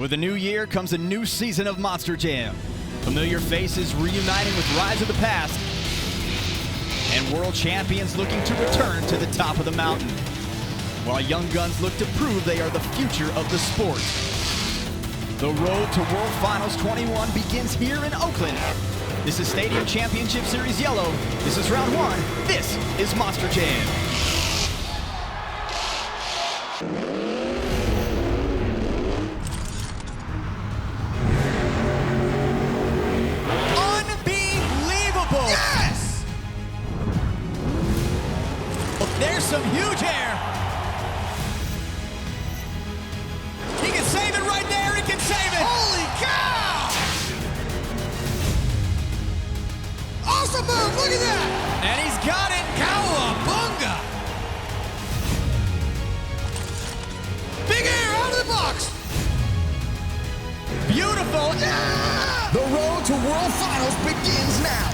With a new year comes a new season of Monster Jam. Familiar faces reuniting with Rise of the Past, and world champions looking to return to the top of the mountain, while young guns look to prove they are the future of the sport. The road to World Finals 21 begins here in Oakland. This is Stadium Championship Series Yellow. This is round one. This is Monster Jam. Yes! Oh, there's some huge air. He can save it right there. He can save it. Holy cow! Awesome move. Look at that. And he's got it. Cowabunga. Big air out of the box. Beautiful. Yeah! The road to World Finals begins now.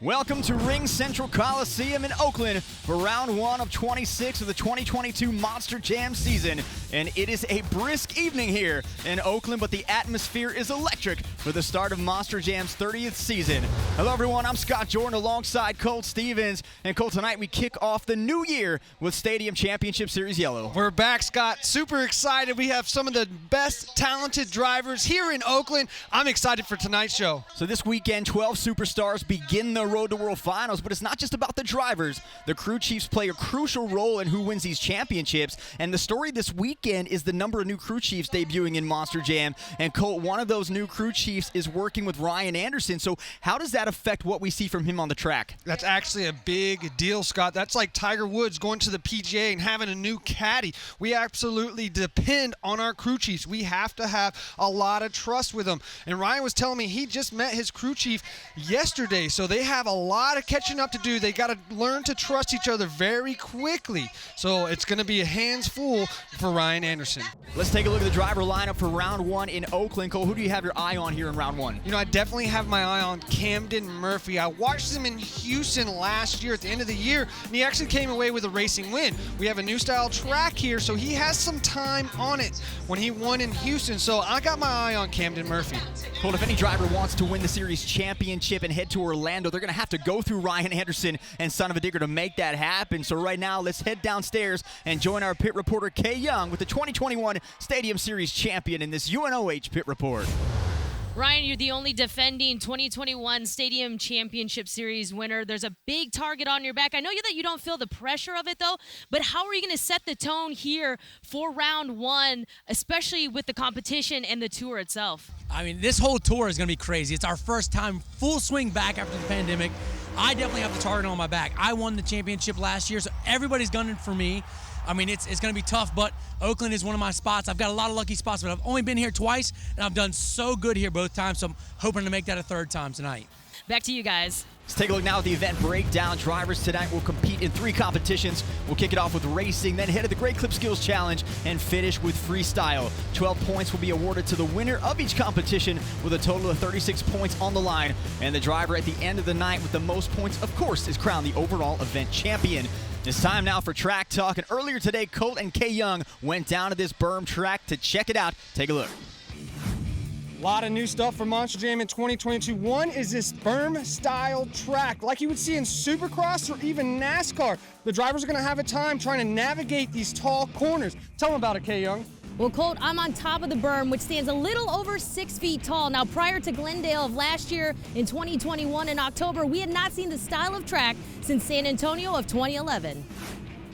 Welcome to Ring Central Coliseum in Oakland for round one of 26 of the 2022 Monster Jam season. And it is a brisk evening here in Oakland, but the atmosphere is electric for the start of Monster Jam's 30th season. Hello everyone, I'm Scott Jordan alongside Colt Stevens. And Colt, tonight we kick off the new year with Stadium Championship Series Yellow. We're back, Scott. Super excited. We have some of the best talented drivers here in Oakland. I'm excited for tonight's show. So this weekend, 12 superstars begin the road to World Finals, but it's not just about the drivers. The crew chiefs play a crucial role in who wins these championships, and the story this weekend is the number of new crew chiefs debuting in Monster Jam. And Colt, one of those new crew chiefs is working with Ryan Anderson, so how does that affect what we see from him on the track? That's actually a big deal, Scott. That's like Tiger Woods going to the PGA and having a new caddy. We absolutely depend on our crew chiefs. We have to have a lot of trust with them. And Ryan was telling me he just met his crew chief yesterday, so they have a lot of catching up to do. They got to learn to trust each other very quickly. So it's going to be a hands full for Ryan Anderson. Let's take a look at the driver lineup for round one in Oakland. Cole, who do you have your eye on here in round one? You know, I definitely have my eye on Camden Murphy. I watched him in Houston last year at the end of the year, and he actually came away with a racing win. We have a new style track here, so he has some time on it when he won in Houston. So I got my eye on Camden Murphy. Cole, if any driver wants to win the series championship and head to Orlando, they're going to have to go through Ryan Anderson and Son of a Digger to make that happen. So right now, let's head downstairs and join our pit reporter, Kay Young, with the 2021 Stadium Series champion in this UNOH pit report. Ryan, you're the only defending 2021 Stadium Championship Series winner. There's a big target on your back. I know that you don't feel the pressure of it, though, but how are you going to set the tone here for round one, especially with the competition and the tour itself? I mean, this whole tour is going to be crazy. It's our first time full swing back after the pandemic. I definitely have the target on my back. I won the championship last year, so everybody's gunning for me. I mean, it's going to be tough, but Oakland is one of my spots. I've got a lot of lucky spots, but I've only been here twice, and I've done so good here both times, so I'm hoping to make that a third time tonight. Back to you guys. Let's take a look now at the event breakdown. Drivers tonight will compete in 3 competitions. We'll kick it off with racing, then head to the Great Clip Skills Challenge, and finish with freestyle. 12 points will be awarded to the winner of each competition with a total of 36 points on the line. And the driver at the end of the night with the most points, of course, is crowned the overall event champion. It's time now for track talk, and earlier today, Colt and Kay Young went down to this berm track to check it out. Take a look. A lot of new stuff for Monster Jam in 2022. One is this berm-style track, like you would see in Supercross or even NASCAR. The drivers are going to have a time trying to navigate these tall corners. Tell them about it, Kay Young. Well, Colt, I'm on top of the berm, which stands a little over 6 feet tall. Now, prior to Glendale of last year in 2021 in October, we had not seen the style of track since San Antonio of 2011.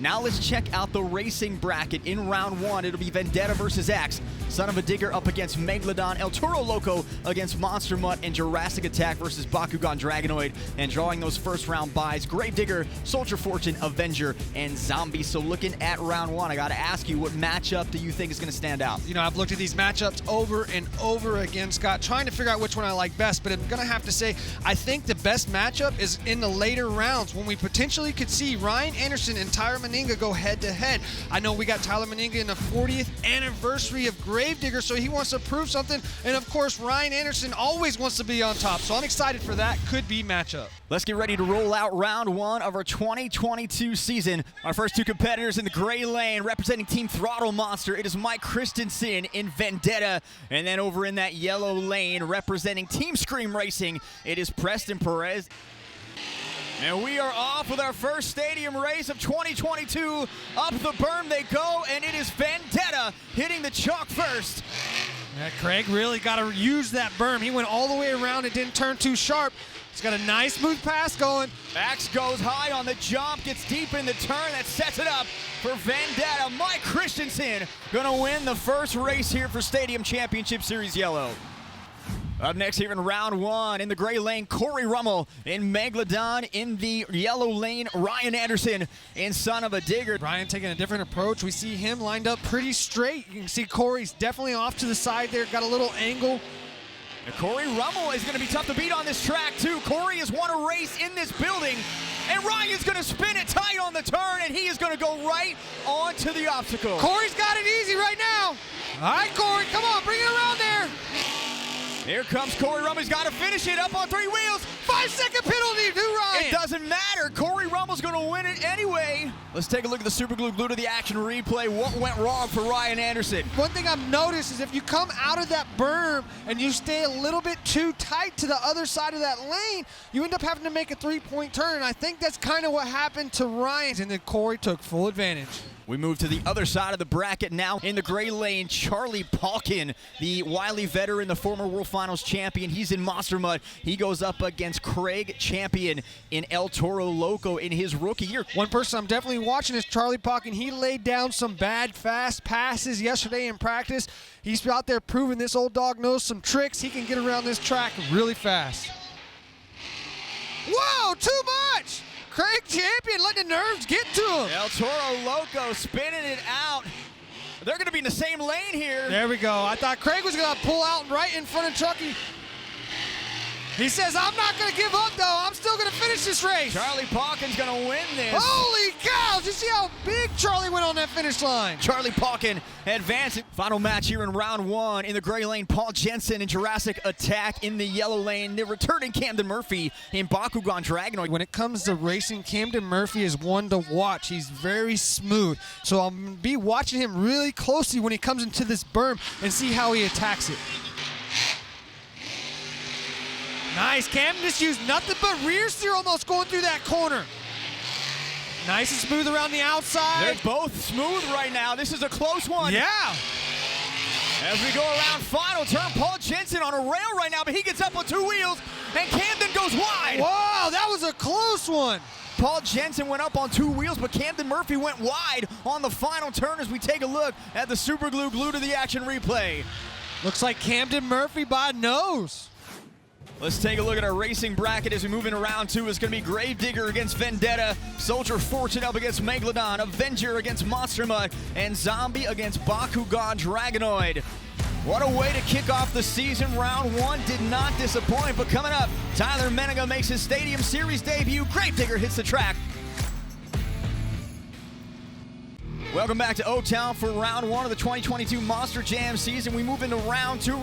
Now let's check out the racing bracket. In round one, it'll be Vendetta versus Axe, Son of a Digger up against Megalodon, El Toro Loco against Monster Mutt, and Jurassic Attack versus Bakugan Dragonoid. And drawing those first round buys, Gravedigger, Soldier Fortune, Avenger, and Zombie. So looking at round one, I got to ask you, what matchup do you think is going to stand out? You know, I've looked at these matchups over and over again, Scott, trying to figure out which one I like best, but I'm going to have to say I think the best matchup is in the later rounds when we potentially could see Ryan Anderson and Tyron Meninga go head-to-head. I know we got Tyler Meninga in the 40th anniversary of Gravedigger, so he wants to prove something. And, of course, Ryan Anderson always wants to be on top, so I'm excited for that. Could be matchup. Let's get ready to roll out round one of our 2022 season. Our first two competitors in the gray lane representing Team Throttle Monster. It is Mike Christensen in Vendetta. And then over in that yellow lane representing Team Scream Racing, it is Preston Perez. And we are off with our first stadium race of 2022. Up the berm they go, and it is Vendetta hitting the chalk first. Yeah, Craig really got to use that berm. He went all the way around and didn't turn too sharp. He's got a nice smooth pass going. Max goes high on the jump, gets deep in the turn. That sets it up for Vendetta. Mike Christensen gonna win the first race here for Stadium Championship Series Yellow. Up next here in round one, in the gray lane, Cory Rummel. In Megalodon, in the yellow lane, Ryan Anderson in Son of a Digger. Ryan taking a different approach. We see him lined up pretty straight. You can see Cory's definitely off to the side there, got a little angle. And Cory Rummel is going to be tough to beat on this track, too. Cory has won a race in this building, and Ryan's going to spin it tight on the turn, and he is going to go right onto the obstacle. Cory's got it easy right now. All right, Cory, come on, bring it around there. Here comes Cory Rummel. He's got to finish it up on 3 wheels. 5-second penalty to Ryan. It doesn't matter. Cory Rummel's going to win it anyway. Let's take a look at the Super Glue to the action replay. What went wrong for Ryan Anderson? One thing I've noticed is if you come out of that berm and you stay a little bit too tight to the other side of that lane, you end up having to make a 3-point turn. And I think that's kind of what happened to Ryan, and then Cory took full advantage. We move to the other side of the bracket now. In the gray lane, Charlie Paulken, the wily veteran, the former World Finals champion. He's in Monster Mud. He goes up against Craig Champion in El Toro Loco in his rookie year. One person I'm definitely watching is Charlie Paulken. He laid down some bad, fast passes yesterday in practice. He's out there proving this old dog knows some tricks. He can get around this track really fast. Whoa, too much! Craig Champion letting the nerves get to him. El Toro Loco spinning it out. They're going to be in the same lane here. There we go. I thought Craig was going to pull out right in front of Chucky. He says, I'm not going to give up, though. I'm still going to finish this race. Charlie Paulken's going to win this. Holy cow! Did you see how big Charlie went on that finish line? Charlie Paulken advancing. Final match here in round one. In the gray lane, Paul Jensen in Jurassic Attack. In the yellow lane, the returning Camden Murphy in Bakugan Dragonoid. When it comes to racing, Camden Murphy is one to watch. He's very smooth. So I'll be watching him really closely when he comes into this berm and see how he attacks it. Nice. Camden just used nothing but rear steer almost going through that corner. Nice and smooth around the outside. They're both smooth right now. This is a close one. Yeah. As we go around final turn, Paul Jensen on a rail right now, but he gets up on 2 wheels, and Camden goes wide. Wow, that was a close one. Paul Jensen went up on 2 wheels, but Camden Murphy went wide on the final turn as we take a look at the Super Glue to the action replay. Looks like Camden Murphy by nose. Let's take a look at our racing bracket as we move into round two. It's going to be Gravedigger against Vendetta, Soldier Fortune up against Megalodon, Avenger against Monster Mud, and Zombie against Bakugan Dragonoid. What a way to kick off the season. Round one did not disappoint, but coming up, Tyler Meninga makes his Stadium Series debut. Gravedigger hits the track. Welcome back to Oaktown for round one of the 2022 Monster Jam season. We move into round two.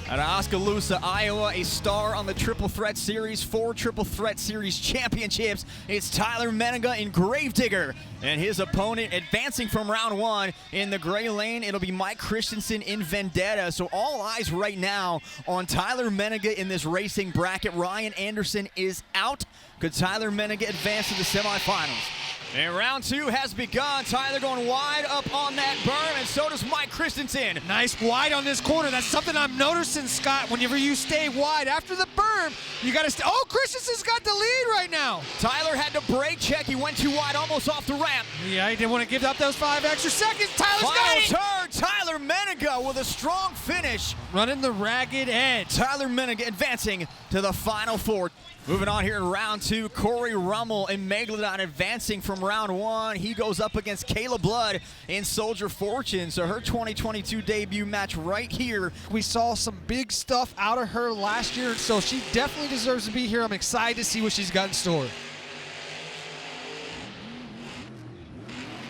At Oskaloosa, Iowa, a star on the Triple Threat Series, 4 Triple Threat Series championships. It's Tyler Meninga in Gravedigger, and his opponent advancing from round one in the gray lane. It'll be Mike Christensen in Vendetta. So all eyes right now on Tyler Meninga in this racing bracket. Ryan Anderson is out. Could Tyler Meninga advance to the semifinals? And round two has begun. Tyler going wide up on that berm, and so does Mike Christensen. Nice wide on this corner. That's something I'm noticing, Scott. Whenever you stay wide after the berm, you got to stay. Oh, Christensen's got the lead right now. Tyler had to brake check. He went too wide, almost off the ramp. Yeah, he didn't want to give up those 5 extra seconds. Tyler's got it. Final turn. Tyler Meninga with a strong finish. Running the ragged edge. Tyler Meninga advancing to the final 4. Moving on here in round two, Cory Rummel and Megalodon advancing from round one. He goes up against Kayla Blood in Soldier Fortune. So her 2022 debut match right here. We saw some big stuff out of her last year, so she definitely deserves to be here. I'm excited to see what she's got in store.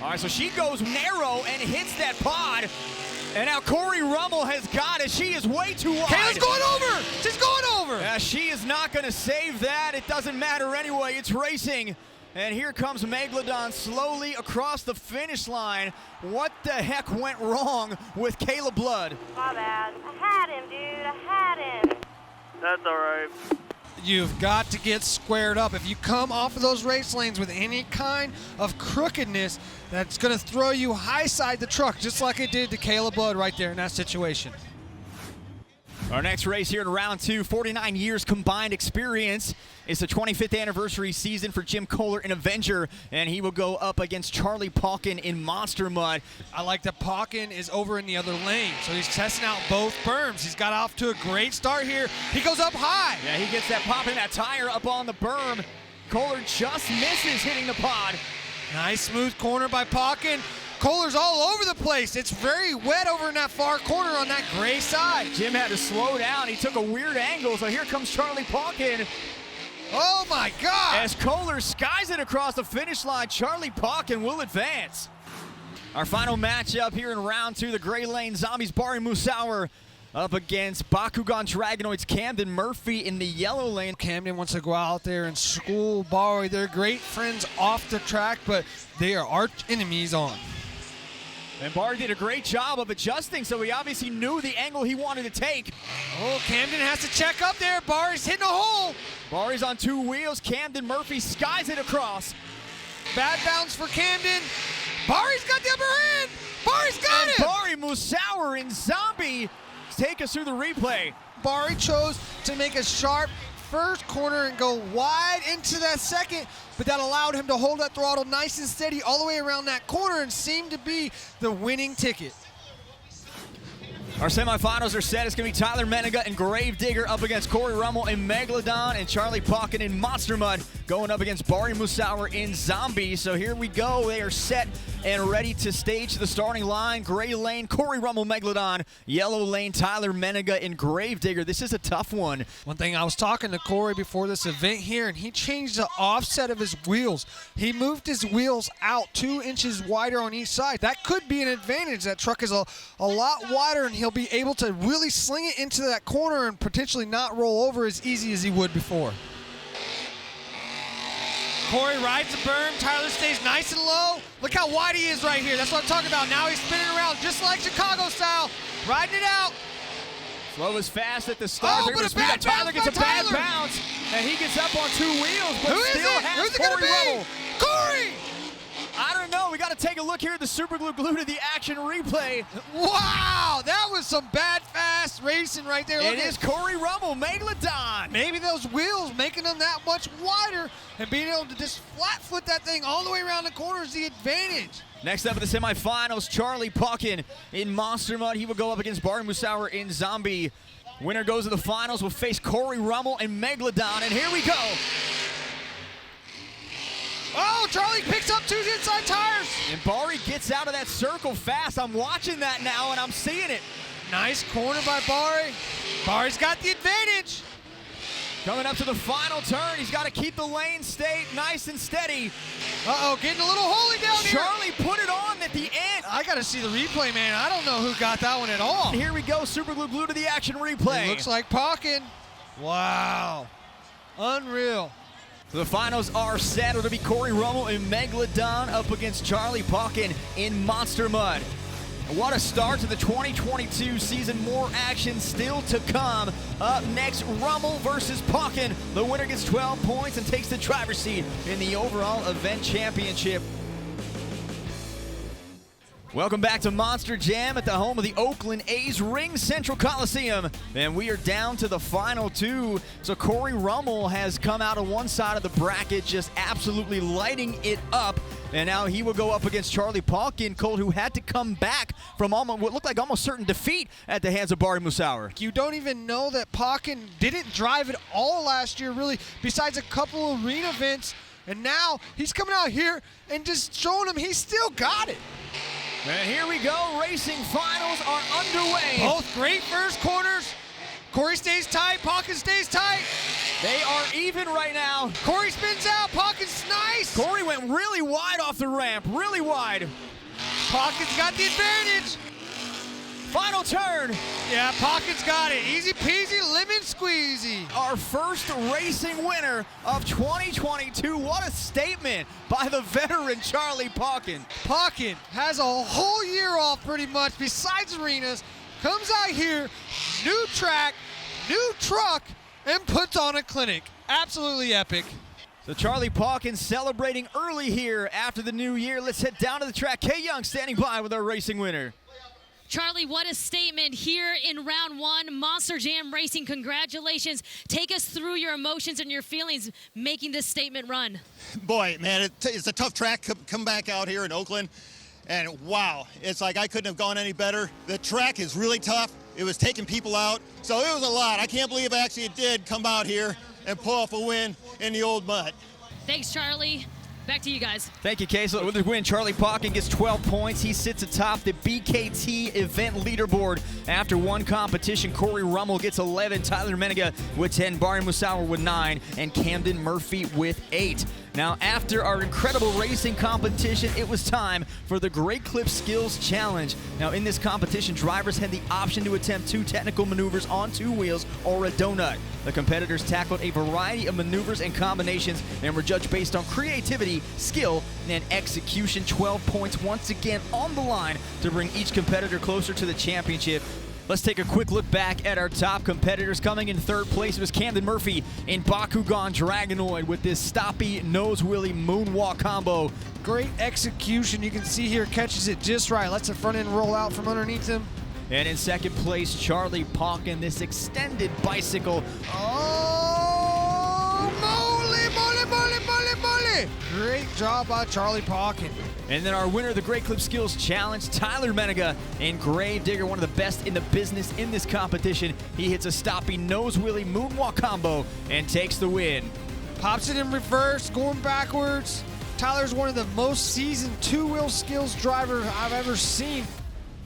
All right, so she goes narrow and hits that pod. And now Cory Rummel has got it. She is way too wide. Kayla's going over. She's going over. Yeah, she is not going to save that. It doesn't matter anyway. It's racing. And here comes Megalodon slowly across the finish line. What the heck went wrong with Kayla Blood? My bad. I had him, dude. I had him. That's all right. You've got to get squared up. If you come off of those race lanes with any kind of crookedness, that's going to throw you high side the truck, just like it did to Kayla Blood right there in that situation. Our next race here in round 2, 49 years combined experience. It's the 25th anniversary season for Jim Kohler in Avenger, and he will go up against Charlie Paulken in Monster Mud. I like that Paulken is over in the other lane, so he's testing out both berms. He's got off to a great start here. He goes up high. Yeah, he gets that pop in that tire up on the berm. Kohler just misses hitting the pod. Nice smooth corner by Paulken. Kohler's all over the place. It's very wet over in that far corner on that gray side. Jim had to slow down. He took a weird angle, so here comes Charlie Paulken. Oh my God! As Kohler skies it across the finish line, Charlie Paulken will advance. Our final matchup here in round 2, the gray lane Zombies Bari Musauer up against Bakugan Dragonoids Camden Murphy in the yellow lane. Camden wants to go out there and school Bari. They're great friends off the track, but they are arch enemies on. And Bari did a great job of adjusting, so he obviously knew the angle he wanted to take. Oh, Camden has to check up there. Bari's hitting a hole. Bari's on 2 wheels. Camden Murphy skies it across. Bad bounce for Camden. Bari's got the upper hand. Bari's got it. Bari Musauer in Zombie take us through the replay. Bari chose to make a sharp first corner and go wide into that second, but that allowed him to hold that throttle nice and steady all the way around that corner and seemed to be the winning ticket. Our semifinals are set. It's going to be Tyler Menega and Gravedigger up against Cory Rummel in Megalodon and Charlie Paulken in Monster Mud going up against Bari Musauer in Zombie. So here we go. They are set and ready to stage the starting line. Gray lane, Cory Rummel, Megalodon. Yellow lane, Tyler Menega and Gravedigger. This is a tough one. One thing, I was talking to Cory before this event here, and he changed the offset of his wheels. He moved his wheels out 2 inches wider on each side. That could be an advantage. That truck is a lot wider, and he'll be able to really sling it into that corner and potentially not roll over as easy as he would before. Cory rides the berm. Tyler stays nice and low. Look how wide he is right here. That's what I'm talking about. Now he's spinning around just like Chicago style, riding it out. Slow is fast at the start. Oh, but a bad Tyler bounce gets by a bad Tyler. bounce, and he gets up on 2 wheels, but Who is still it? has Who's it going to Cory be? Rummel. Cory! I don't know. We got to take a look here at the Super Glue to the action replay. Wow, that was some bad, fast racing right there. It is Cory Rummel, Megalodon. Maybe those wheels making them that much wider and being able to just flat foot that thing all the way around the corner is the advantage. Next up in the semifinals, Charlie Paulken in Monster Mud. He will go up against Bari Musauer in Zombie. Winner goes to the finals. Will face Cory Rummel and Megalodon. And here we go. Oh, Charlie picks up 2 inside tires. And Bari gets out of that circle fast. I'm watching that now, and I'm seeing it. Nice corner by Bari. Bari's got the advantage. Coming up to the final turn, he's got to keep the lane state nice and steady. Uh-oh, getting a little holy down here. Charlie put it on at the end. I got to see the replay, man. I don't know who got that one at all. And here we go, Super Glue to the action replay. It looks like Paulken. Wow. Unreal. So the finals are set. It'll be Cory Rummel and Megalodon up against Charlie Paulken in Monster Mud. What a start to the 2022 season. More action still to come. Up next, Rummel versus Paulken. The winner gets 12 points and takes the driver's seat in the overall event championship. Welcome back to Monster Jam at the home of the Oakland A's Ring Central Coliseum. And we are down to the final 2. So Cory Rummel has come out on one side of the bracket, just absolutely lighting it up. And now he will go up against Charlie Paulken, Cole, who had to come back from almost what looked like almost certain defeat at the hands of Bari Musauer. You don't even know that Paulken didn't drive it all last year, really, besides a couple of arena events. And now he's coming out here and just showing him he's still got it. And here we go. Racing finals are underway. Both great first corners. Cory stays tight. Paulken stays tight. They are even right now. Cory spins out. Paulken nice. Cory went really wide off the ramp, really wide. Paulken's got the advantage. Final turn. Yeah, Paulken's got it. Easy peasy, lemon squeezy. Our first racing winner of 2022. What a statement by the veteran Charlie Paulken. Paulken has a whole year off pretty much besides arenas, comes out here, new track, new truck, and puts on a clinic. Absolutely epic. So Charlie Paulken celebrating early here after the new year. Let's head down to the track. Kay Young standing by with our racing winner. Charlie, what a statement here in round one. Monster Jam Racing, congratulations. Take us through your emotions and your feelings making this statement run. Boy, man, it's a tough track. Come back out here in Oakland, and wow, it's like I couldn't have gone any better. The track is really tough. It was taking people out, so it was a lot. I can't believe actually it did come out here and pull off a win in the old mud. Thanks, Charlie. Back to you guys. Thank you, Kay. So with the win, Charlie Paulken gets 12 points. He sits atop the BKT event leaderboard. After one competition, Cory Rummel gets 11, Tyler Menega with 10, Barry Musauer with 9, and Camden Murphy with 8. Now, after our incredible racing competition, it was time for the Great Clip Skills Challenge. Now, in this competition, drivers had the option to attempt 2 technical maneuvers on 2 wheels or a donut. The competitors tackled a variety of maneuvers and combinations and were judged based on creativity, skill, and execution. 12 points once again on the line to bring each competitor closer to the championship. Let's take a quick look back at our top competitors. Coming in third place was Camden Murphy in Bakugan Dragonoid with this stoppy nose wheelie moonwalk combo. Great execution. You can see here, catches it just right. Lets the front end roll out from underneath him. And in second place, Charlie Paulken, this extended bicycle. Oh, moly, moly, moly, moly, moly. Great job by Charlie Paulken. And then our winner of the Great Clip Skills Challenge, Tyler Menega in Grave Digger, one of the best in the business in this competition. He hits a stoppy nose wheelie moonwalk combo and takes the win. Pops it in reverse, going backwards. Tyler's one of the most seasoned 2-wheel skills drivers I've ever seen.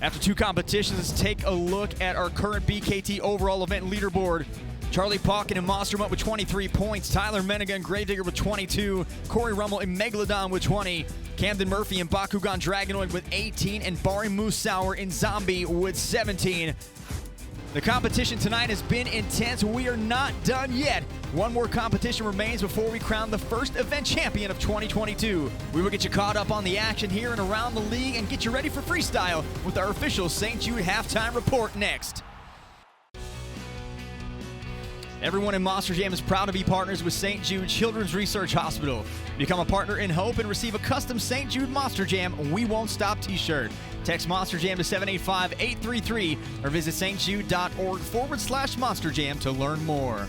After 2 competitions, let's take a look at our current BKT overall event leaderboard. Charlie Paulken and Monster Mutt with 23 points. Tyler Menega and Grave Digger with 22. Cory Rummel and Megalodon with 20. Camden Murphy and Bakugan Dragonoid with 18. And Barry Musauer in Zombie with 17. The competition tonight has been intense. We are not done yet. One more competition remains before we crown the first event champion of 2022. We will get you caught up on the action here and around the league and get you ready for freestyle with our official St. Jude halftime report next. Everyone in Monster Jam is proud to be partners with St. Jude Children's Research Hospital. Become a partner in hope and receive a custom St. Jude Monster Jam We Won't Stop t-shirt. Text Monster Jam to 785-833 or visit stjude.org/Monster Jam to learn more.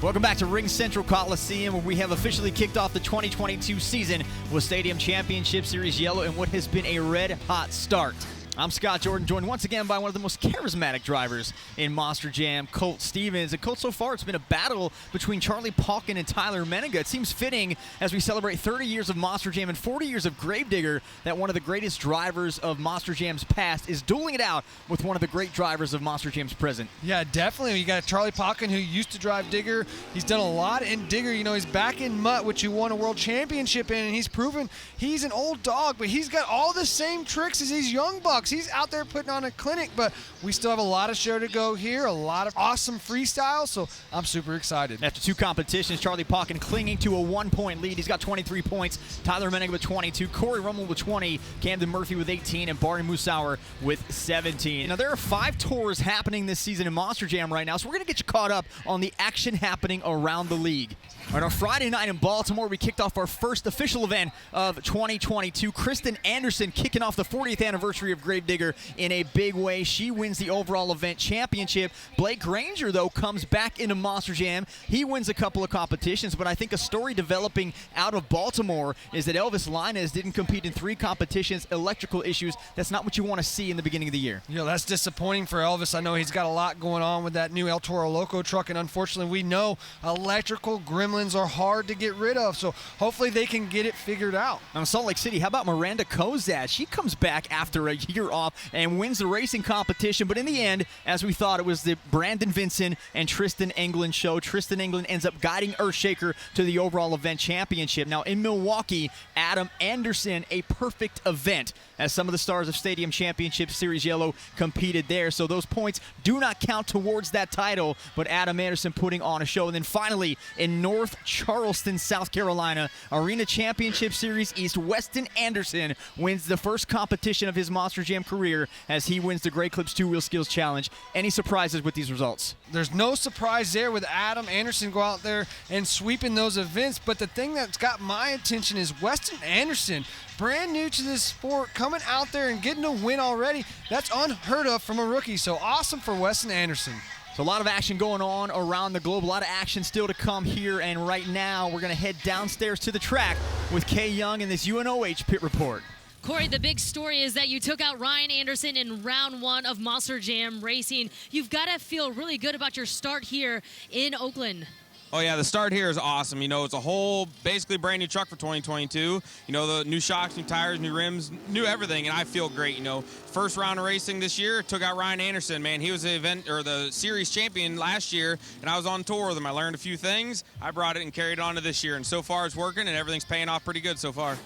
Welcome back to Ring Central Coliseum, where we have officially kicked off the 2022 season with Stadium Championship Series Yellow and what has been a red-hot start. I'm Scott Jordan, joined once again by one of the most charismatic drivers in Monster Jam, Colt Stevens. And Colt, so far it's been a battle between Charlie Paulken and Tyler Menega. It seems fitting as we celebrate 30 years of Monster Jam and 40 years of Grave Digger that one of the greatest drivers of Monster Jam's past is dueling it out with one of the great drivers of Monster Jam's present. Yeah, definitely. You got Charlie Paulken, who used to drive Digger. He's done a lot in Digger. You know, he's back in Mutt, which he won a world championship in, and he's proven he's an old dog, but he's got all the same tricks as these young bucks. He's out there putting on a clinic, but we still have a lot of show to go here, a lot of awesome freestyle, so I'm super excited. After 2 competitions, Charlie Paulken clinging to a 1-point lead. He's got 23 points. Tyler Menega with 22, Cory Rummel with 20, Camden Murphy with 18, and Barry Musauer with 17. Now, there are 5 tours happening this season in Monster Jam right now, so we're going to get you caught up on the action happening around the league. On our Friday night in Baltimore, we kicked off our first official event of 2022. Kristen Anderson kicking off the 40th anniversary of Grave Digger in a big way. She wins the overall event championship. Blake Granger, though, comes back into Monster Jam. He wins a couple of competitions, but I think a story developing out of Baltimore is that Elvis Linez didn't compete in 3 competitions. Electrical issues. That's not what you want to see in the beginning of the year. You know, that's disappointing for Elvis. I know he's got a lot going on with that new El Toro Loco truck, and unfortunately we know electrical gremlins are hard to get rid of, so hopefully they can get it figured out. Now in Salt Lake City, how about Miranda Kozad? She comes back after a year leader off and wins the racing competition. But in the end, as we thought, it was the Brandon Vincent and Tristan England show. Tristan England ends up guiding Earthshaker to the overall event championship. Now in Milwaukee, Adam Anderson, a perfect event, as some of the stars of Stadium Championship Series Yellow competed there. So those points do not count towards that title, but Adam Anderson putting on a show. And then finally, in North Charleston, South Carolina, Arena Championship Series East, Weston Anderson wins the first competition of his Monster Jam career as he wins the Great Clips 2-Wheel Skills Challenge. Any surprises with these results? There's no surprise there with Adam Anderson go out there and sweeping those events, but the thing that's got my attention is Weston Anderson, brand new to this sport, coming out there and getting a win already. That's unheard of from a rookie, so awesome for Weston Anderson. So a lot of action going on around the globe, a lot of action still to come here, and right now we're going to head downstairs to the track with Kay Young in this UNOH pit report. Cory, the big story is that you took out Ryan Anderson in round 1 of Monster Jam Racing. You've got to feel really good about your start here in Oakland. Oh yeah, the start here is awesome. You know, it's a whole basically brand new truck for 2022. You know, the new shocks, new tires, new rims, new everything, and I feel great. You know, first round of racing this year, took out Ryan Anderson. Man, he was the event or the series champion last year, and I was on tour with him. I learned a few things. I brought it and carried it on to this year, and so far it's working, and everything's paying off pretty good so far.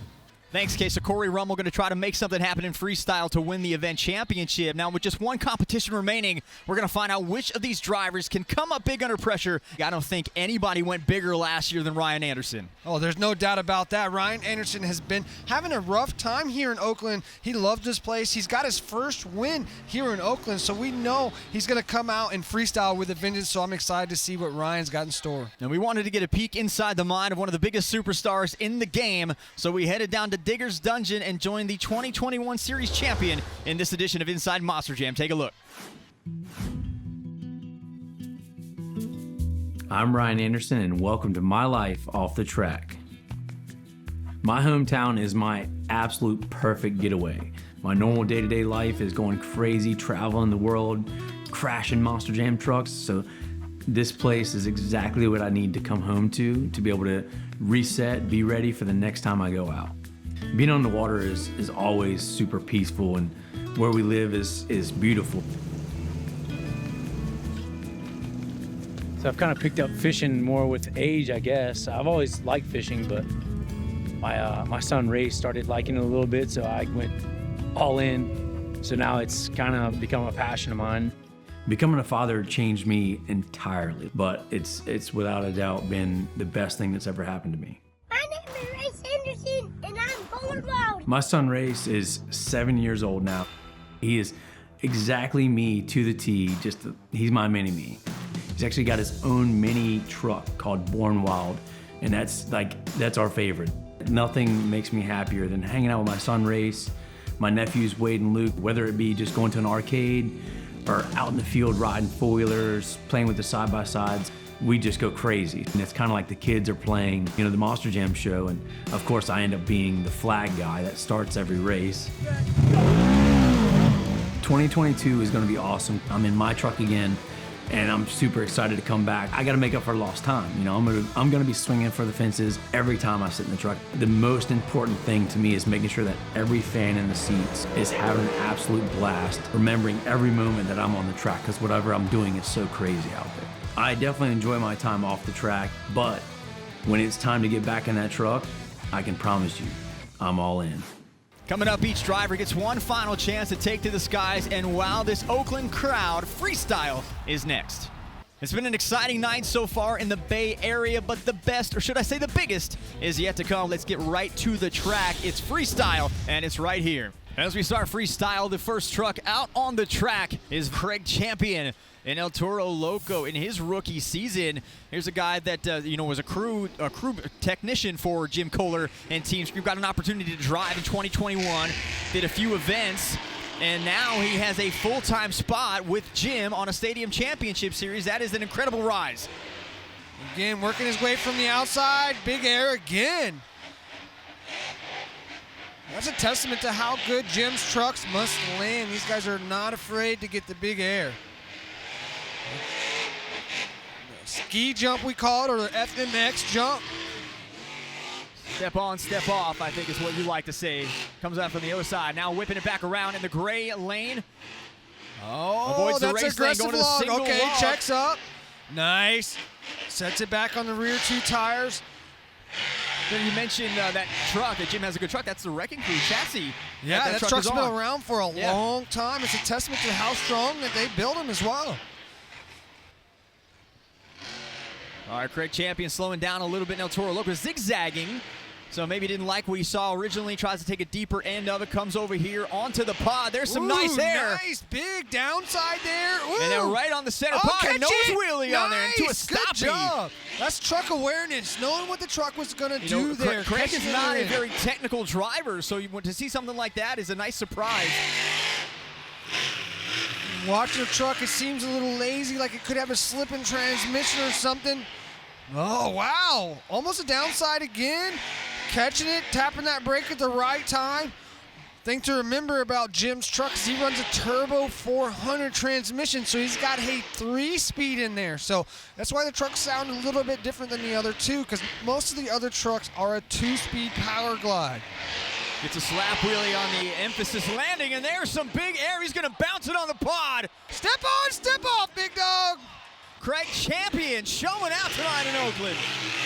Thanks, Kay. So Cory Rummel going to try to make something happen in freestyle to win the event championship. Now, with just one competition remaining, we're going to find out which of these drivers can come up big under pressure. I don't think anybody went bigger last year than Ryan Anderson. Oh, there's no doubt about that. Ryan Anderson has been having a rough time here in Oakland. He loved this place. He's got his first win here in Oakland, so we know he's going to come out and freestyle with a vengeance, so I'm excited to see what Ryan's got in store. And we wanted to get a peek inside the mind of one of the biggest superstars in the game, so we headed down to Digger's Dungeon and joined the 2021 Series champion in this edition of Inside Monster Jam. Take a look. I'm Ryan Anderson, and welcome to my life off the track. My hometown is my absolute perfect getaway. My normal day-to-day life is going crazy, traveling the world, crashing Monster Jam trucks, so this place is exactly what I need to come home to be able to reset, be ready for the next time I go out. Being on the water is always super peaceful, and where we live is beautiful. So I've kind of picked up fishing more with age, I guess. I've always liked fishing, but my son Ray started liking it a little bit, so I went all in. So now it's kind of become a passion of mine. Becoming a father changed me entirely, but it's without a doubt been the best thing that's ever happened to me. My name is Race Anderson, and I'm Kohler. My son Race is 7 years old now. He is exactly me to the T, he's my mini-me. He's actually got his own mini truck called Born Wild, and that's our favorite. Nothing makes me happier than hanging out with my son Race, my nephews Wade and Luke, whether it be just going to an arcade or out in the field riding four-wheelers, playing with the side-by-sides. We just go crazy. And it's kind of like the kids are playing, the Monster Jam show, and of course I end up being the flag guy that starts every race. 2022 is gonna be awesome. I'm in my truck again, and I'm super excited to come back. I gotta make up for lost time. I'm gonna be swinging for the fences every time I sit in the truck. The most important thing to me is making sure that every fan in the seats is having an absolute blast, remembering every moment that I'm on the track, because whatever I'm doing is so crazy out there. I definitely enjoy my time off the track, but when it's time to get back in that truck, I can promise you, I'm all in. Coming up, each driver gets one final chance to take to the skies and wow this Oakland crowd. Freestyle is next. It's been an exciting night so far in the Bay Area, but the best, or should I say the biggest, is yet to come. Let's get right to the track. It's Freestyle, and it's right here. As we start Freestyle, the first truck out on the track is Craig Champion in El Toro Loco in his rookie season. Here's a guy that was a crew technician for Jim Kohler and Team Screw. Got an opportunity to drive in 2021, did a few events, and now he has a full-time spot with Jim on a Stadium Championship Series. That is an incredible rise. Again, working his way from the outside, big air again. That's a testament to how good Jim's trucks must land. These guys are not afraid to get the big air. Ski jump, we call it, or the FMX jump. Step on, step off, I think is what you like to say. Comes out from the other side. Now whipping it back around in the gray lane. Oh, that's aggressive log. Okay, log. checks up. Nice. Sets it back on the rear 2 tires. Then you mentioned that truck, that Jim has a good truck. That's the Wrecking Crew chassis. Yeah, that truck's been around for a long time. It's a testament to how strong that they build them as well. All right, Craig Champion slowing down a little bit now. Toro Loco zigzagging. So maybe didn't like what he saw originally. Tries to take a deeper end of it. Comes over here onto the pod. There's some nice air. Nice big downside there. Ooh. And then right on the center pod. Nose wheelie on there into a stoppie. Good job. That's truck awareness, knowing what the truck was going to do there. Craig is not a very technical driver, so to see something like that is a nice surprise. Watching the truck, it seems a little lazy, like it could have a slip in transmission or something. Oh, wow. Almost a downside again. Catching it, tapping that brake at the right time. Thing to remember about Jim's truck is he runs a turbo 400 transmission, so he's got a 3-speed in there. So that's why the trucks sound a little bit different than the other two, because most of the other trucks are a 2-speed power glide. Gets a slap wheelie on the emphasis landing, and there's some big air. He's going to bounce it on the pod. Step on, step off, big dog. Craig Champion showing out tonight in Oakland.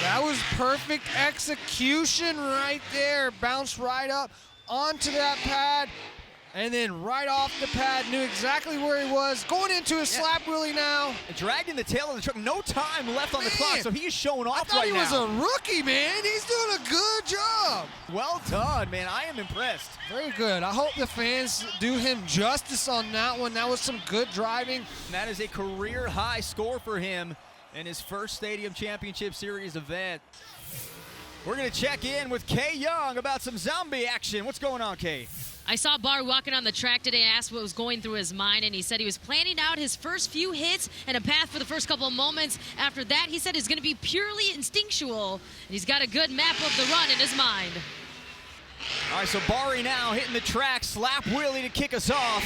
That was perfect execution right there. Bounced right up onto that pad, and then right off the pad, knew exactly where he was. Going into a slap wheelie now. Dragging the tail of the truck. No time left on the clock, so he is showing off right now. I thought he was a rookie, man. He's doing a good job. Well done, man. I am impressed. Very good. I hope the fans do him justice on that one. That was some good driving. And that is a career high score for him in his first Stadium Championship Series event. We're going to check in with Kay Young about some zombie action. What's going on, Kay? I saw Barr walking on the track today, asked what was going through his mind, and he said he was planning out his first few hits and a path for the first couple of moments. After that, he said it's going to be purely instinctual, and he's got a good map of the run in his mind. All right, so Barry now hitting the track, slap wheelie to kick us off.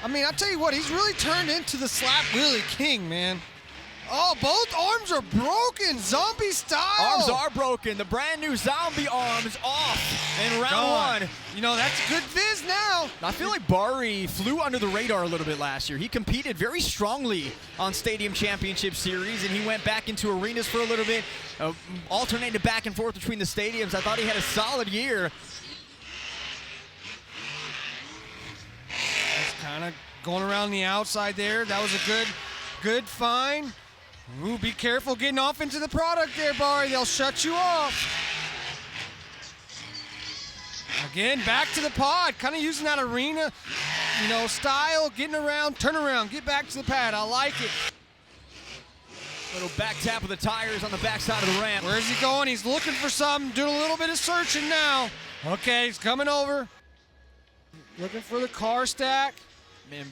I mean, I'll tell you what, he's really turned into the slap wheelie king, man. Oh, both arms are broken, zombie style. Arms are broken. The brand new zombie arms off in round one. You know, that's good viz now. I feel like Barry flew under the radar a little bit last year. He competed very strongly on Stadium Championship Series, and he went back into arenas for a little bit, alternated back and forth between the stadiums. I thought he had a solid year. Just kind of going around the outside there. That was a good find. Ooh, be careful getting off into the product there, Barry. They'll shut you off. Again, back to the pod. Kind of using that arena, style, getting around, turn around, get back to the pad. I like it. Little back tap of the tires on the backside of the ramp. Where's he going? He's looking for something, doing a little bit of searching now. Okay, he's coming over. Looking for the car stack. Man,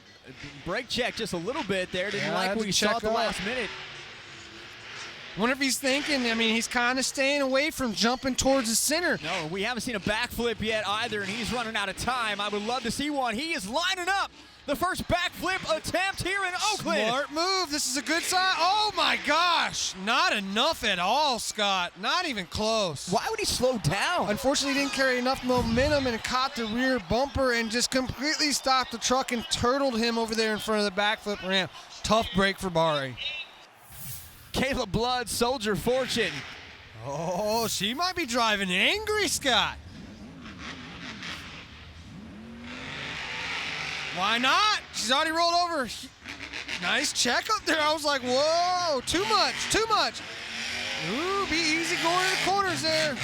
brake check just a little bit there. Didn't like what he saw at the last minute. Wonder if he's thinking, he's kind of staying away from jumping towards the center. No, we haven't seen a backflip yet either, and he's running out of time. I would love to see one. He is lining up the first backflip attempt here in Oakland. Smart move. This is a good sign. Oh, my gosh. Not enough at all, Scott. Not even close. Why would he slow down? Unfortunately, he didn't carry enough momentum and caught the rear bumper and just completely stopped the truck and turtled him over there in front of the backflip ramp. Tough break for Barry. Caleb Blood, Soldier Fortune. Oh, she might be driving angry, Scott. Why not? She's already rolled over. Nice check up there. I was like, whoa, too much. Ooh, be easy going in the corners there.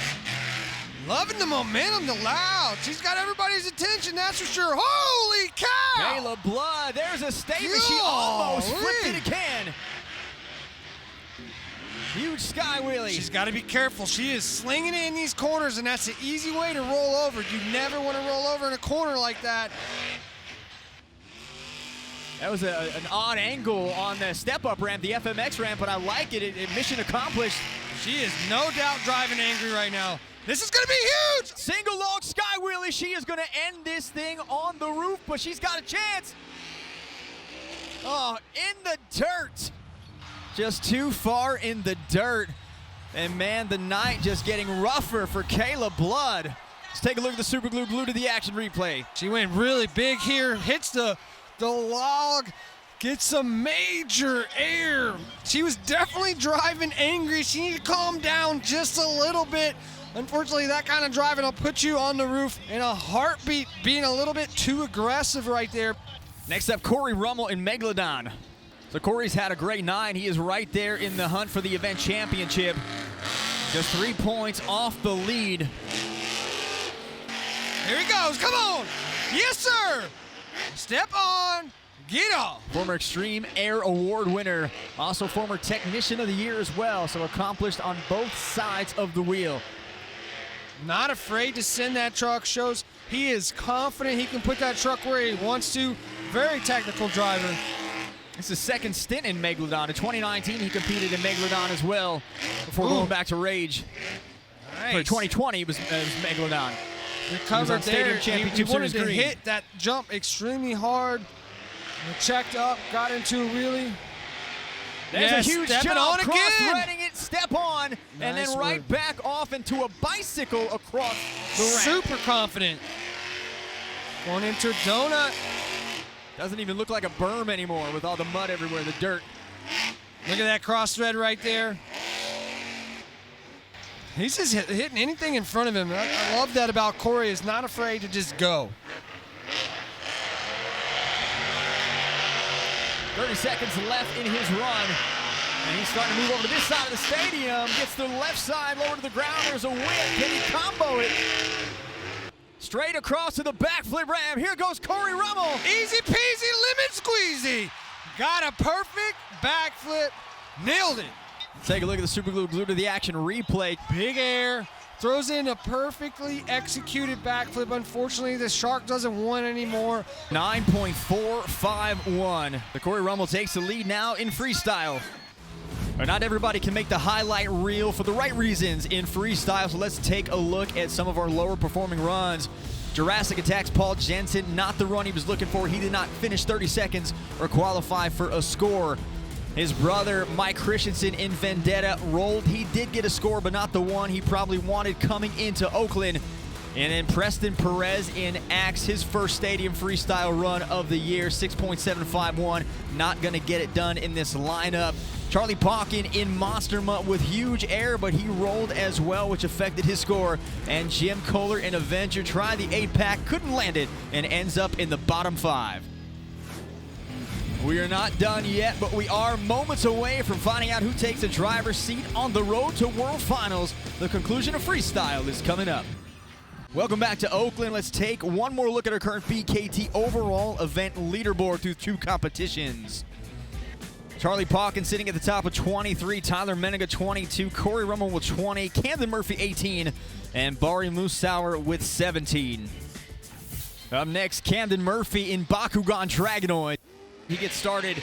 Loving the momentum, the loud. She's got everybody's attention, that's for sure. Holy cow! Caleb Blood, there's a statement. She almost flipped it again. Huge sky wheelie. She's got to be careful. She is slinging it in these corners, and that's the easy way to roll over. You never want to roll over in a corner like that. That was an odd angle on the step-up ramp, the FMX ramp, but I like it. Mission accomplished. She is no doubt driving angry right now. This is going to be huge! Single log sky wheelie. She is going to end this thing on the roof, but she's got a chance. Oh, in the dirt. Just too far in the dirt. And man, the night just getting rougher for Kayla Blood. Let's take a look at the super glue glued to the action replay. She went really big here, hits the log, gets some major air. She was definitely driving angry. She needed to calm down just a little bit. Unfortunately, that kind of driving will put you on the roof in a heartbeat, being a little bit too aggressive right there. Next up, Cory Rummel in Megalodon. So Cory's had a great night. He is right there in the hunt for the event championship. Just 3 points off the lead. Here he goes, come on! Yes, sir! Step on, get off. Former Extreme Air Award winner, also former Technician of the Year as well, so accomplished on both sides of the wheel. Not afraid to send that truck, shows he is confident he can put that truck where he wants to. Very technical driver. It's his second stint in Megalodon. In 2019, he competed in Megalodon as well before going back to Rage. Nice. For 2020, it was Megalodon. Recovered there. He wanted to green. hit that jump extremely hard. He checked up, got into a wheelie. There's a huge jump, on cross-threading it, step on, and Nice then right work. back off into a bicycle across the ramp. Super confident. Going into a donut. Doesn't even look like a berm anymore with all the mud everywhere, the dirt. Look at that cross thread right there. He's just hitting anything in front of him. I love that about Cory, is not afraid to just go. 30 seconds left in his run. And he's starting to move over to this side of the stadium. Gets the left side lower to the ground. There's a whip. Can he combo it? Straight across to the backflip ramp. Here goes Cory Rummel. Easy peasy, lemon squeezy. Got a perfect backflip. Nailed it. Take a look at the super glue glued to the action replay. Big air. Throws in a perfectly executed backflip. Unfortunately, the shark doesn't win anymore. 9.451. The Cory Rummel takes the lead now in freestyle. But not everybody can make the highlight reel for the right reasons in freestyle, so let's take a look at some of our lower performing runs. Jurassic attacks Paul Jensen, not the run he was looking for. He did not finish 30 seconds or qualify for a score. His brother, Mike Christensen in Vendetta, rolled. He did get a score, but not the one he probably wanted coming into Oakland. And then Preston Perez in Axe, his first stadium freestyle run of the year, 6.751. Not going to get it done in this lineup. Charlie Paulken in Monster Mutt with huge air, but he rolled as well, which affected his score. And Jim Kohler in Avenger tried the 8-pack, couldn't land it, and ends up in the bottom 5. We are not done yet, but we are moments away from finding out who takes the driver's seat on the road to World Finals. The conclusion of freestyle is coming up. Welcome back to Oakland. Let's take one more look at our current BKT overall event leaderboard through 2 competitions. Charlie Paulken sitting at the top with 23, Tyler Menninga 22, Cory Rummel with 20, Camden Murphy 18, and Bari Musauer with 17. Up next, Camden Murphy in Bakugan Dragonoid. He gets started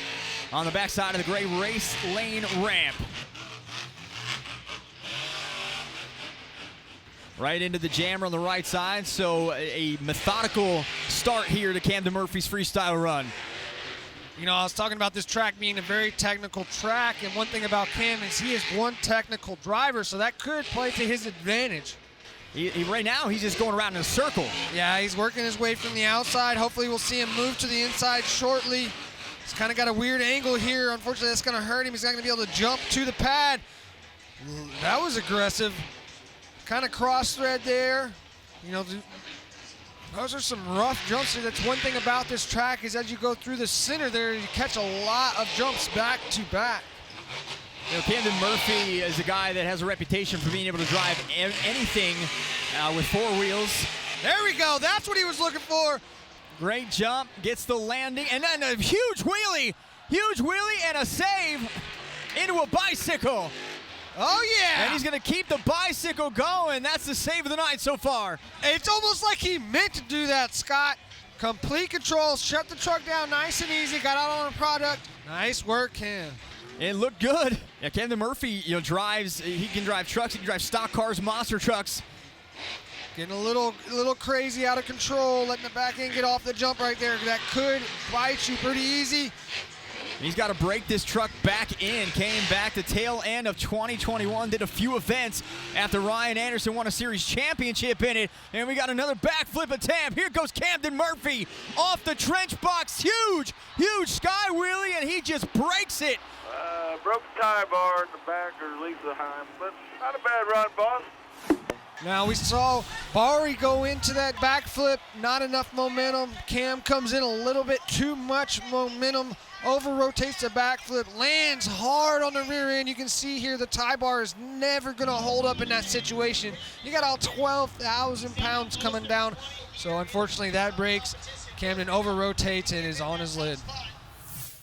on the backside of the gray race lane ramp. Right into the jammer on the right side, so a methodical start here to Camden Murphy's freestyle run. You know, I was talking about this track being a very technical track, and one thing about Cam is he is one technical driver, so that could play to his advantage. Right now, he's just going around in a circle. Yeah, he's working his way from the outside. Hopefully we'll see him move to the inside shortly. He's kind of got a weird angle here. Unfortunately, that's going to hurt him. He's not going to be able to jump to the pad. That was aggressive. Kind of cross thread there. You know, those are some rough jumps. That's one thing about this track is as you go through the center there, you catch a lot of jumps back to back. You know, Camden Murphy is a guy that has a reputation for being able to drive anything with 4 wheels. There we go. That's what he was looking for. Great jump, gets the landing, and then a huge wheelie and a save into a bicycle. Oh, yeah. And he's going to keep the bicycle going. That's the save of the night so far. It's almost like he meant to do that, Scott. Complete control, shut the truck down nice and easy, got out on a product. Nice work, Cam. It looked good. Yeah, Camden Murphy, drives. He can drive trucks. He can drive stock cars, monster trucks. Getting a little crazy, out of control, letting the back end get off the jump right there. That could bite you pretty easy. He's got to break this truck back in. Came back the tail end of 2021, did a few events after Ryan Anderson won a series championship in it. And we got another backflip attempt. Here goes Camden Murphy off the trench box. Huge sky wheelie, and he just breaks it. Broke the tire bar in the back or Lisa Heim, but not a bad run, boss. Now we saw Bari go into that backflip, not enough momentum. Cam comes in a little bit too much momentum, over-rotates the backflip, lands hard on the rear end. You can see here the tie bar is never going to hold up in that situation. You got all 12,000 pounds coming down, so unfortunately that breaks. Camden over-rotates and is on his lid.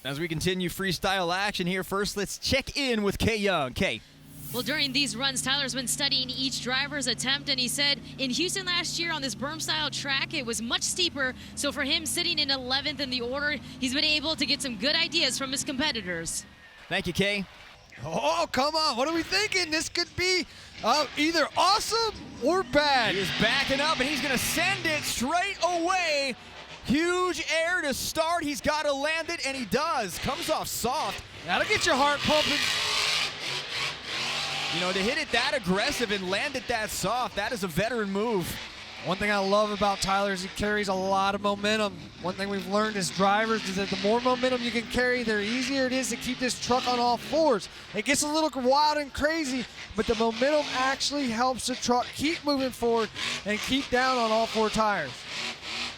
As we continue freestyle action here, first let's check in with Kay Young. Kay. Well, during these runs, Tyler's been studying each driver's attempt, and he said in Houston last year on this berm-style track, it was much steeper. So for him sitting in 11th in the order, he's been able to get some good ideas from his competitors. Thank you, Kay. Oh, come on. What are we thinking? This could be either awesome or bad. He is backing up, and he's going to send it straight away. Huge air to start. He's got to land it, and he does. Comes off soft. That'll get your heart pumping. You know, to hit it that aggressive and land it that soft, that is a veteran move. One thing I love about Tyler is he carries a lot of momentum. One thing we've learned as drivers is that the more momentum you can carry, the easier it is to keep this truck on all fours. It gets a little wild and crazy, but the momentum actually helps the truck keep moving forward and keep down on all four tires.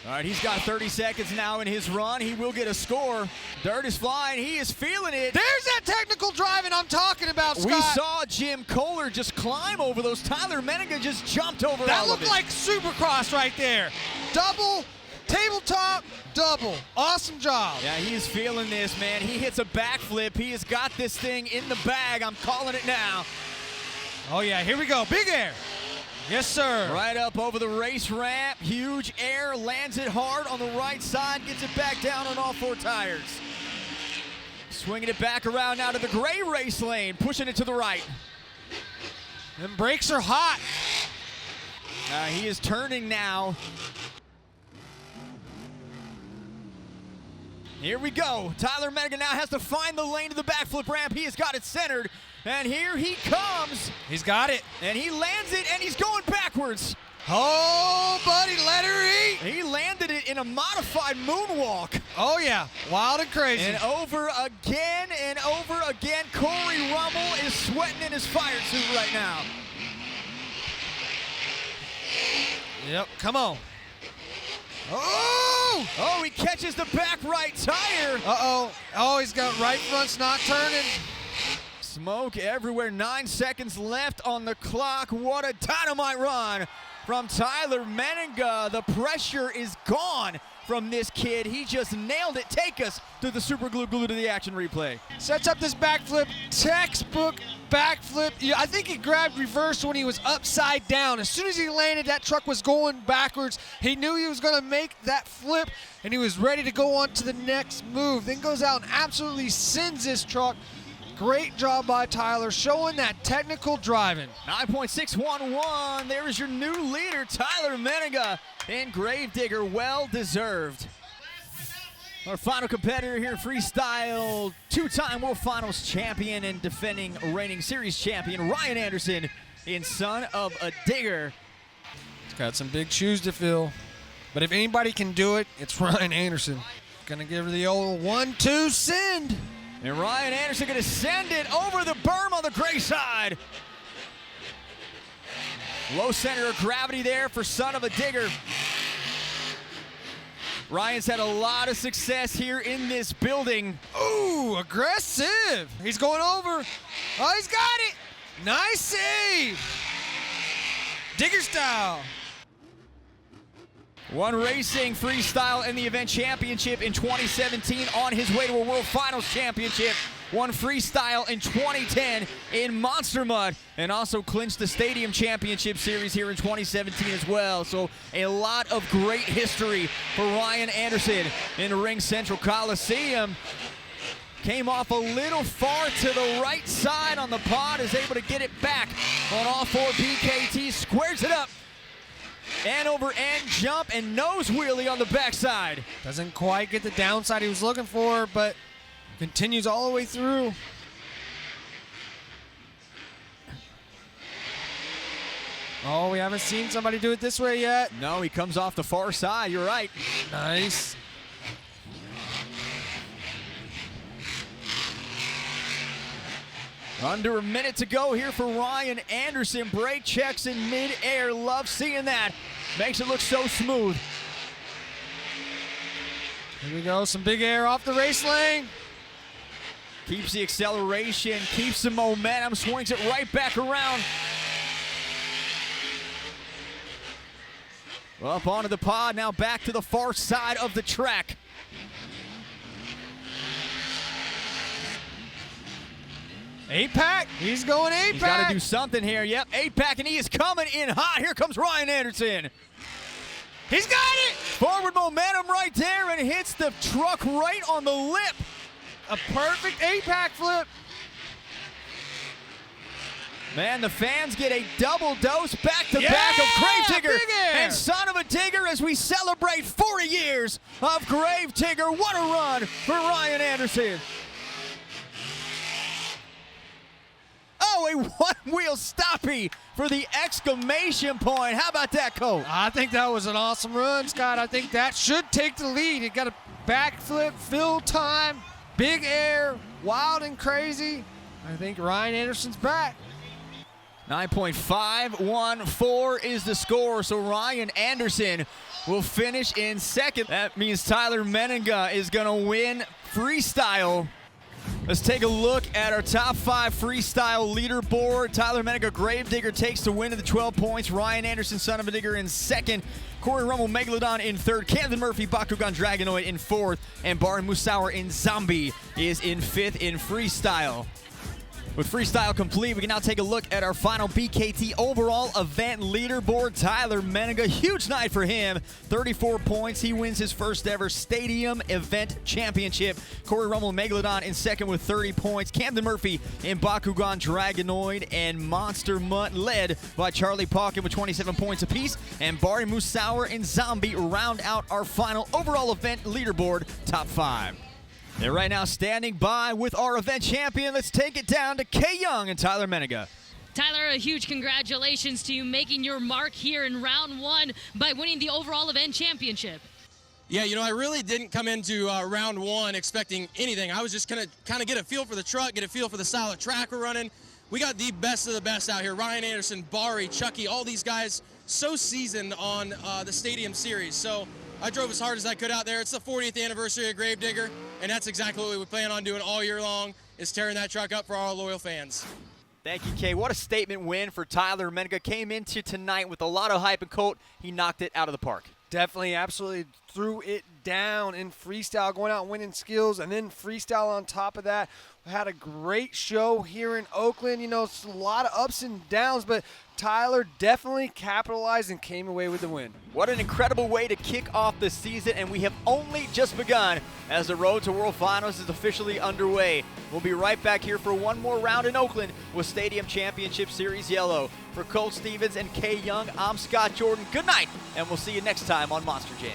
All right, he's got 30 seconds now in his run. He will get a score. Dirt is flying. He is feeling it. There's that technical driving I'm talking about, Scott. We saw Jim Kohler just climb over those. Tyler Menninga just jumped over that all looked of it. Like Supercross right there. Double, tabletop, double. Awesome job. Yeah, he is feeling this, man. He hits a backflip. He has got this thing in the bag. I'm calling it now. Oh, yeah, here we go. Big air. Yes, sir. Right up over the race ramp. Huge air, lands it hard on the right side, gets it back down on all four tires. Swinging it back around now to the gray race lane, pushing it to the right. Them brakes are hot. He is turning now. Here we go. Tyler Menninga now has to find the lane to the backflip ramp. He has got it centered. And here he comes. He's got it. And he lands it, and he's going backwards. Oh, buddy, let her eat. He landed it in a modified moonwalk. Oh, yeah. Wild and crazy. And over again. Cory Rummel is sweating in his fire suit right now. Yep, come on. Oh, he catches the back right tire. Oh, he's got right front's not turning. Smoke everywhere. 9 seconds left on the clock. What a dynamite run from Tyler Menninga. The pressure is gone from this kid. He just nailed it. Take us to the Super Glue to the action replay. Sets up this backflip, textbook backflip. I think he grabbed reverse when he was upside down. As soon as he landed, that truck was going backwards. He knew he was going to make that flip, and he was ready to go on to the next move. Then goes out and absolutely sends this truck. Great job by Tyler, showing that technical driving. 9.611. There is your new leader, Tyler Menninga, and Gravedigger, well deserved. Our final competitor here in freestyle, two-time World Finals champion and defending reigning series champion, Ryan Anderson, in Son of a Digger. He's got some big shoes to fill, but if anybody can do it, it's Ryan Anderson. Gonna give her the old 1-2 send. And Ryan Anderson going to send it over the berm on the gray side. Low center of gravity there for Son of a Digger. Ryan's had a lot of success here in this building. Ooh, aggressive. He's going over. Oh, he's got it. Nice save. Digger style. Won racing freestyle in the event championship in 2017 on his way to a World Finals championship. Won freestyle in 2010 in Monster Mud and also clinched the Stadium Championship Series here in 2017 as well. So a lot of great history for Ryan Anderson in Ring Central Coliseum. Came off a little far to the right side on the pod, is able to get it back on all four PKT, squares it up. And over end jump and nose wheelie on the backside. Doesn't quite get the downside he was looking for, but Continues all the way through. Oh, we haven't seen somebody do it this way yet. No, he comes off the far side. You're right. Nice. Under a minute to go here for Ryan Anderson. Brake checks in mid-air. Love seeing that. Makes it look so smooth. Here we go. Some big air off the race lane. Keeps the acceleration. Keeps the momentum. Swings it right back around. Up onto the pod. Now back to the far side of the track. Eight-pack. He's going eight-pack. He's got to do something here. Yep, eight-pack, and he is coming in hot. Here comes Ryan Anderson. He's got it. Forward momentum right there, and hits the truck right on the lip. A perfect eight-pack flip. Man, the fans get a double dose back-to-back of Gravedigger and Son of a Digger as we celebrate 40 years of Gravedigger. What a run for Ryan Anderson. Oh, a one-wheel stoppie for the exclamation point. How about that, Cole? I think that was an awesome run, Scott. I think that should take the lead. It got a backflip, fill time, big air, wild and crazy. I think Ryan Anderson's back. 9.514 is the score, so Ryan Anderson will finish in second. That means Tyler Menninga is going to win freestyle. Let's take a look at our top 5 freestyle leaderboard. Tyler Menninga, Gravedigger, takes the win of the 12 points. Ryan Anderson, Son of a Digger, in second. Cory Rummel, Megalodon in third. Camden Murphy, Bakugan Dragonoid in fourth. And Baron Musauer in Zombie is in fifth in freestyle. With freestyle complete, we can now take a look at our final BKT overall event leaderboard. Tyler Menninga, huge night for him. 34 points. He wins his first ever stadium event championship. Cory Rummel Megalodon in second with 30 points. Camden Murphy in Bakugan Dragonoid and Monster Mutt, led by Charlie Paulken with 27 points apiece. And Barry Musauer in Zombie round out our final overall event leaderboard top 5. They're right now standing by with our event champion. Let's take it down to Kay Young and Tyler Menninga. Tyler, a huge congratulations to you making your mark here in round 1 by winning the overall event championship. Yeah, you know, I really didn't come into round 1 expecting anything. I was just going to kind of get a feel for the truck, get a feel for the style of track we're running. We got the best of the best out here. Ryan Anderson, Bari, Chucky, all these guys so seasoned on the Stadium Series. So I drove as hard as I could out there. It's the 40th anniversary of Gravedigger, and that's exactly what we plan on doing all year long, is tearing that truck up for our loyal fans. Thank you, Kay. What a statement win for Tyler Menninga. Came into tonight with a lot of hype and Colt. He knocked it out of the park. Definitely, absolutely threw it down in freestyle, going out and winning skills, and then freestyle on top of that. We had a great show here in Oakland. You know, it's a lot of ups and downs, but Tyler definitely capitalized and came away with the win. What an incredible way to kick off the season, and we have only just begun as the road to World Finals is officially underway. We'll be right back here for one more round in Oakland with Stadium Championship Series Yellow. For Colt Stevens and Kay Young, I'm Scott Jordan. Good night, and we'll see you next time on Monster Jam.